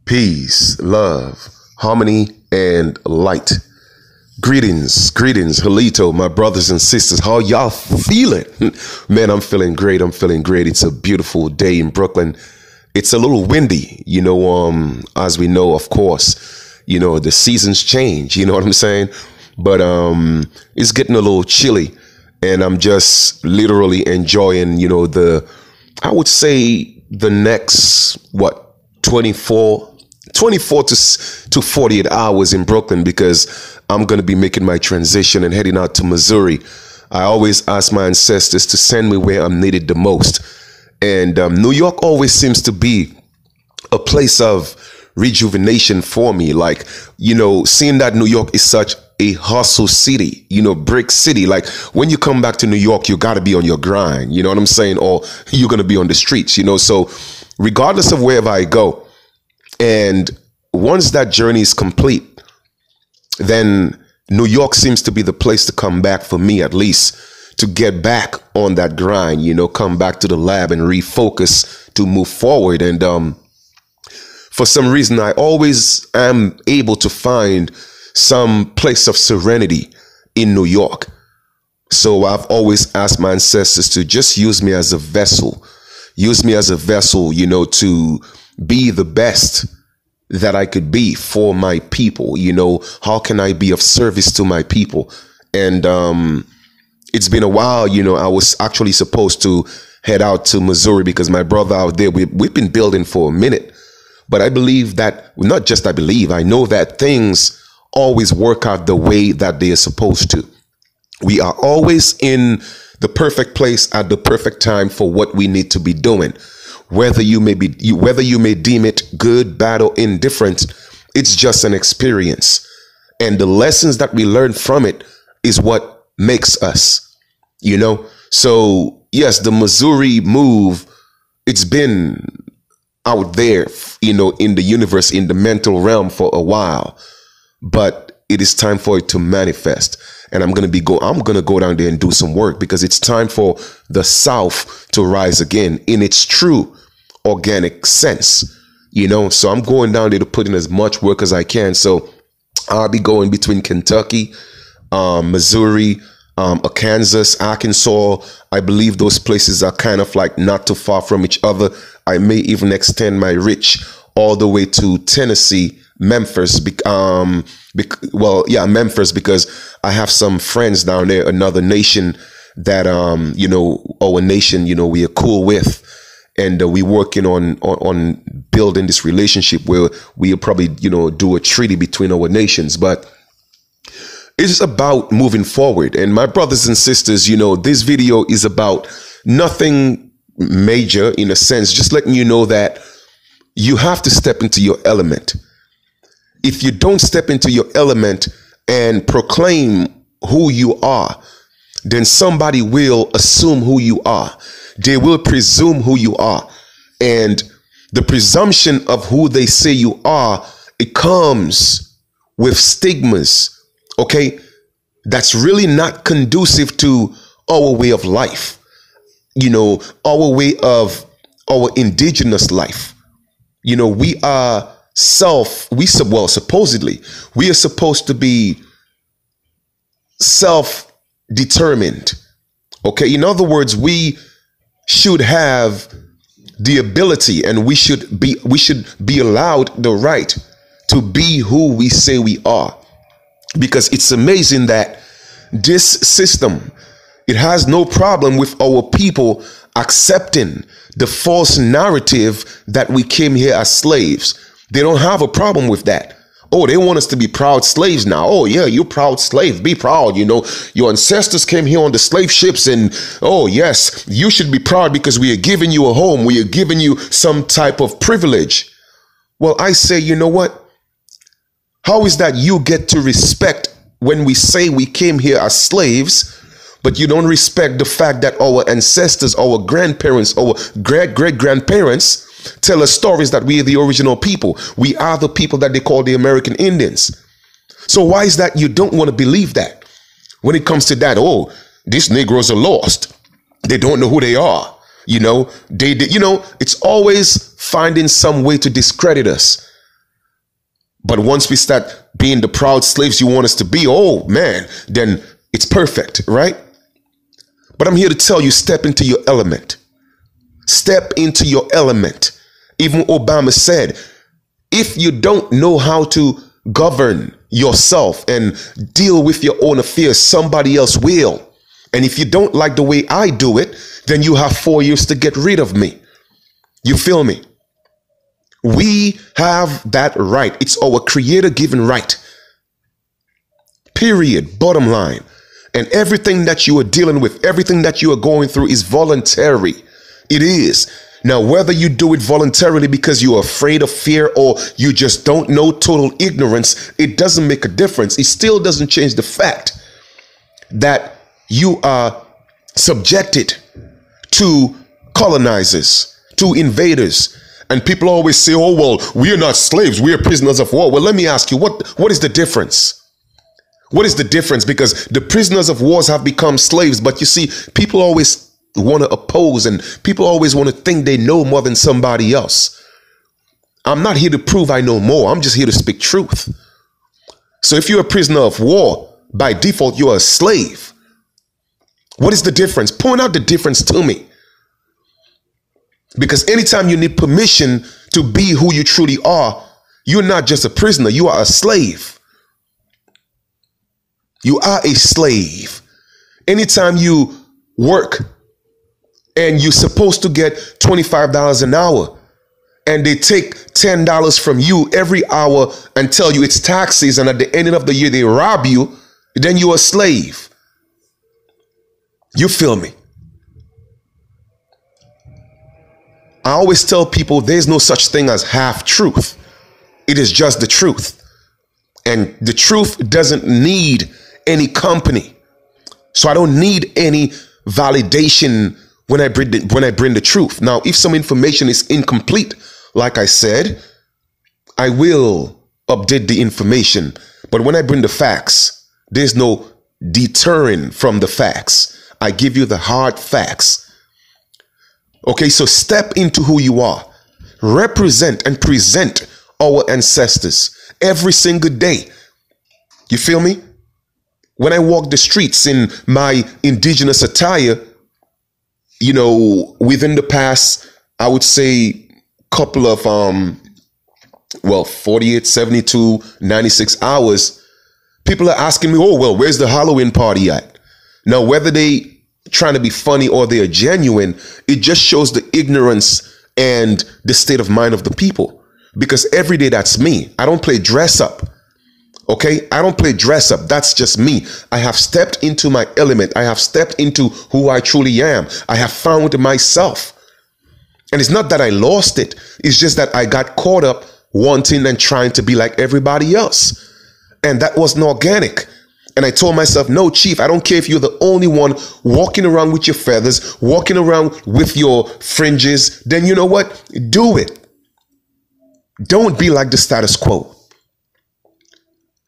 Peace, love, harmony, and light. Greetings, Halito, my brothers and sisters. How y'all feeling? Man, I'm feeling great. It's a beautiful day in Brooklyn. It's a little windy, as we know, of course, the seasons change, you know what I'm saying? But it's getting a little chilly, and I'm just literally enjoying, I would say the next, 24 to 48 hours in Brooklyn, because I'm going to be making my transition and heading out to Missouri. I always ask my ancestors to send me where I'm needed the most. And New York always seems to be a place of rejuvenation for me. Like, seeing that New York is such a hustle city, brick city. Like, when you come back to New York, you got to be on your grind, you know what I'm saying? Or you're going to be on the streets, So regardless of wherever I go, and once that journey is complete, then New York seems to be the place to come back for me, at least, to get back on that grind, come back to the lab and refocus to move forward. And for some reason, I always am able to find some place of serenity in New York. So I've always asked my ancestors to just use me as a vessel, to be the best that I could be for my people. How can I be of service to my people? And it's been a while. I was actually supposed to head out to Missouri because my brother out there, we've been building for a minute. But I believe that, I know that things always work out the way that they are supposed to. We are always in the perfect place at the perfect time for what we need to be doing. Whether you may deem it good, bad, or indifferent, it's just an experience. And the lessons that we learn from it is what makes us, So yes, the Missouri move, it's been out there, in the universe, in the mental realm for a while, but it is time for it to manifest. And I'm going to go down there and do some work, because it's time for the South to rise again in its true organic sense, So I'm going down there to put in as much work as I can. So I'll be going between Kentucky, Missouri, Kansas, Arkansas. I believe those places are kind of like not too far from each other. I may even extend my reach all the way to Tennessee, Memphis. Memphis, because I have some friends down there, another nation that, our nation, we are cool with. And we're working on building this relationship where we'll probably, do a treaty between our nations. But it's about moving forward. And my brothers and sisters, this video is about nothing major, in a sense, just letting you know that you have to step into your element. If you don't step into your element and proclaim who you are, then somebody will assume who you are. They will presume who you are. And the presumption of who they say you are, it comes with stigmas, okay? That's really not conducive to our way of life, our way of our indigenous life. We are supposedly, we are supposed to be self-determined, okay? In other words, we should have the ability, and we should be allowed the right to be who we say we are. Because it's amazing that this system, it has no problem with our people accepting the false narrative that we came here as slaves. They don't have a problem with that. Oh, they want us to be proud slaves now. Oh, yeah, you proud slave. Be proud. Your ancestors came here on the slave ships, and oh, yes, you should be proud because we are giving you a home. We are giving you some type of privilege. Well, I say, you know what? How is that you get to respect when we say we came here as slaves, but you don't respect the fact that our ancestors, our grandparents, our great-great-grandparents tell us stories that we are the original people. We are the people that they call the American Indians. So why is that you don't want to believe that? When it comes to that, oh, these Negroes are lost. They don't know who they are. It's always finding some way to discredit us. But once we start being the proud slaves you want us to be, oh man, then it's perfect, right? But I'm here to tell you, step into your element. Step into your element. Even Obama said, if you don't know how to govern yourself and deal with your own affairs, somebody else will. And if you don't like the way I do it, then you have 4 years to get rid of me. You feel me? We have that right. It's our creator given right. Period. Bottom line. And everything that you are dealing with, everything that you are going through is voluntary. It is. Now, whether you do it voluntarily because you're afraid of fear or you just don't know, total ignorance, it doesn't make a difference. It still doesn't change the fact that you are subjected to colonizers, to invaders. And people always say, oh, well, we are not slaves. We are prisoners of war. Well, let me ask you, what is the difference? What is the difference? Because the prisoners of wars have become slaves. But you see, people always want to oppose and people always want to think they know more than somebody else. I'm not here to prove I know more. I'm just here to speak truth. So if you're a prisoner of war, by default, you're a slave. What is the difference? Point out the difference to me. Because anytime you need permission to be who you truly are, you're not just a prisoner, you are a slave. You are a slave. Anytime you work and you're supposed to get $25 an hour and they take $10 from you every hour and tell you it's taxes, and at the end of the year they rob you, then you're a slave. You feel me? I always tell people there's no such thing as half truth. It is just the truth. And the truth doesn't need any company. So I don't need any validation when I bring the truth. Now, if some information is incomplete, like I said, I will update the information. But when I bring the facts, there's no deterring from the facts. I give you the hard facts. Okay, so step into who you are. Represent and present our ancestors every single day. You feel me? When I walk the streets in my indigenous attire, you know, within the past, I would say couple of 48, 72, 96 hours, people are asking me, oh, well, where's the Halloween party at? Now, whether they trying to be funny or they are genuine, it just shows the ignorance and the state of mind of the people. Because every day that's me. I don't play dress up. Okay, I don't play dress up. That's just me. I have stepped into my element. I have stepped into who I truly am. I have found myself. And it's not that I lost it. It's just that I got caught up wanting and trying to be like everybody else. And that wasn't organic. And I told myself, no, Chief, I don't care if you're the only one walking around with your feathers, walking around with your fringes. Then you know what? Do it. Don't be like the status quo.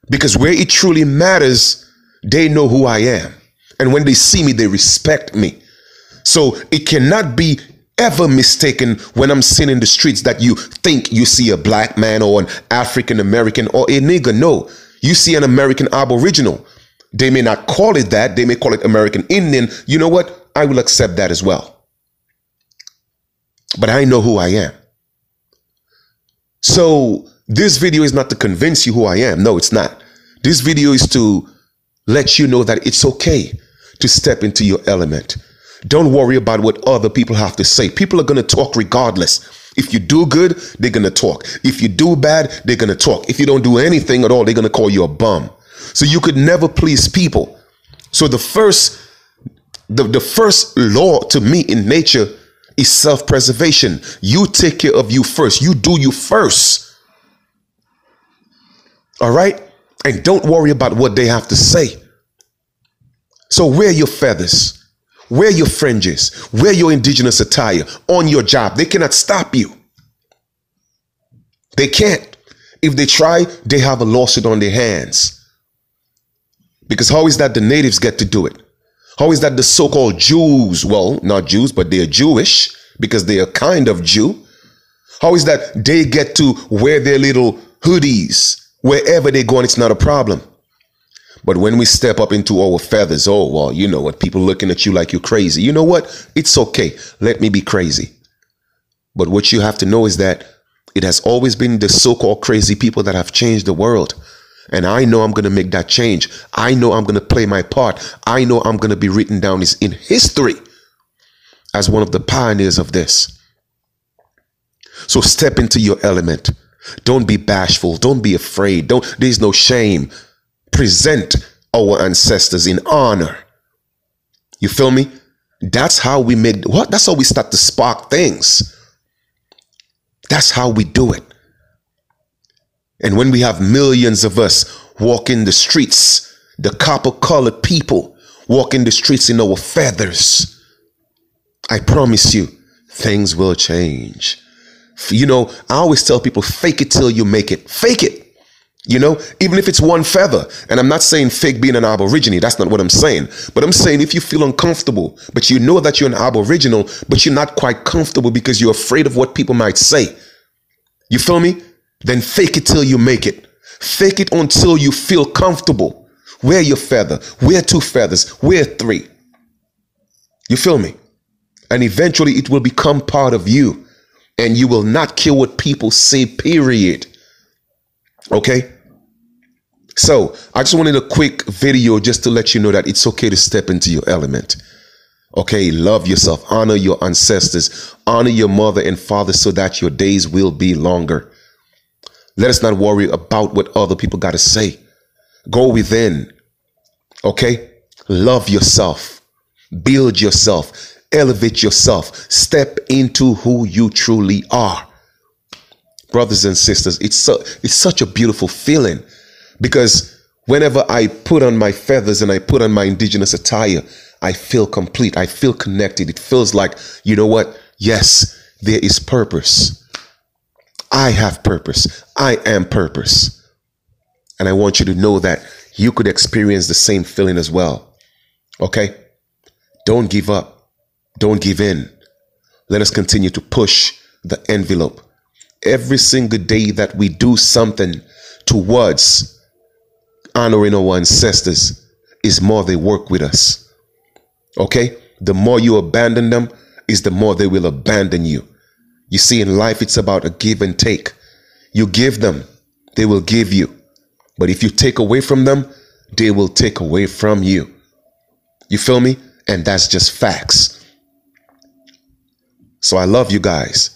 Because where it truly matters, they know who I am. And when they see me, they respect me. So it cannot be ever mistaken when I'm sitting in the streets that you think you see a black man or an African American or a nigger. No, you see an American Aboriginal. They may not call it that. They may call it American Indian. You know what? I will accept that as well. But I know who I am. So this video is not to convince you who I am. No, it's not. This video is to let you know that it's okay to step into your element. Don't worry about what other people have to say. People are going to talk regardless. If you do good, they're going to talk. If you do bad, they're going to talk. If you don't do anything at all, they're going to call you a bum. So you could never please people. So the first law to me in nature is self-preservation. You take care of you first. You do you first. All right? And don't worry about what they have to say. So wear your feathers. Wear your fringes. Wear your indigenous attire on your job. They cannot stop you. They can't. If they try, they have a lawsuit on their hands. Because how is that the natives get to do it? How is that the so-called Jews, well, not Jews, but they are Jewish because they are kind of Jew. How is that they get to wear their little hoodies Wherever they go, it's not a problem. But when we step up into our feathers, oh, well, you know what? People looking at you like you're crazy. You know what? It's okay. Let me be crazy. But what you have to know is that it has always been the so-called crazy people that have changed the world. And I know I'm going to make that change. I know I'm going to play my part. I know I'm going to be written down in history as one of the pioneers of this. So step into your element. Don't be bashful. Don't be afraid. There's no shame. Present our ancestors in honor. You feel me? That's how we make what? That's how we start to spark things. That's how we do it. And when we have millions of us walking the streets, the copper-colored people walking the streets in our feathers, I promise you, things will change. You know, I always tell people, fake it till you make it. Fake it. You know, even if it's one feather. And I'm not saying fake being an Aborigine. That's not what I'm saying. But I'm saying if you feel uncomfortable, but you know that you're an Aboriginal, but you're not quite comfortable because you're afraid of what people might say. You feel me? Then fake it till you make it. Fake it until you feel comfortable. Wear your feather. Wear 2 feathers. Wear 3. You feel me? And eventually it will become part of you. And you will not care what people say, period. Okay? So I just wanted a quick video just to let you know that it's okay to step into your element. Okay, love yourself, honor your ancestors, honor your mother and father so that your days will be longer. Let us not worry about what other people got to say. Go within. Okay? Love yourself. Build yourself. Elevate yourself. Step into who you truly are. Brothers and sisters, it's such a beautiful feeling, because whenever I put on my feathers and I put on my indigenous attire, I feel complete. I feel connected. It feels like, you know what? Yes, there is purpose. I have purpose. I am purpose. And I want you to know that you could experience the same feeling as well. Okay? Don't give up. Don't give in. Let us continue to push the envelope. Every single day that we do something towards honoring our ancestors is more they work with us. Okay? The more you abandon them is the more they will abandon you. You see, in life, it's about a give and take. You give them, they will give you. But if you take away from them, they will take away from you. You feel me? And that's just facts. So I love you guys.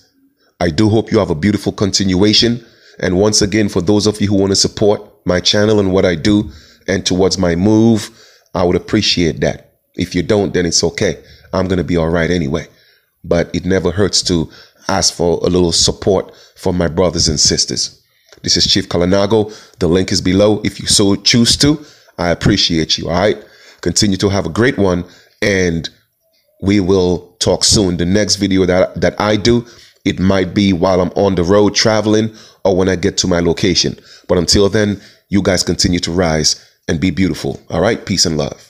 I do hope you have a beautiful continuation. And once again, for those of you who want to support my channel and what I do and towards my move, I would appreciate that. If you don't, then it's okay. I'm going to be all right anyway. But it never hurts to ask for a little support from my brothers and sisters. This is Chief Kalinago. The link is below if you so choose to. I appreciate you. All right. Continue to have a great one. And we will talk soon. The next video that I do, it might be while I'm on the road traveling or when I get to my location. But until then, you guys continue to rise and be beautiful. All right. Peace and love.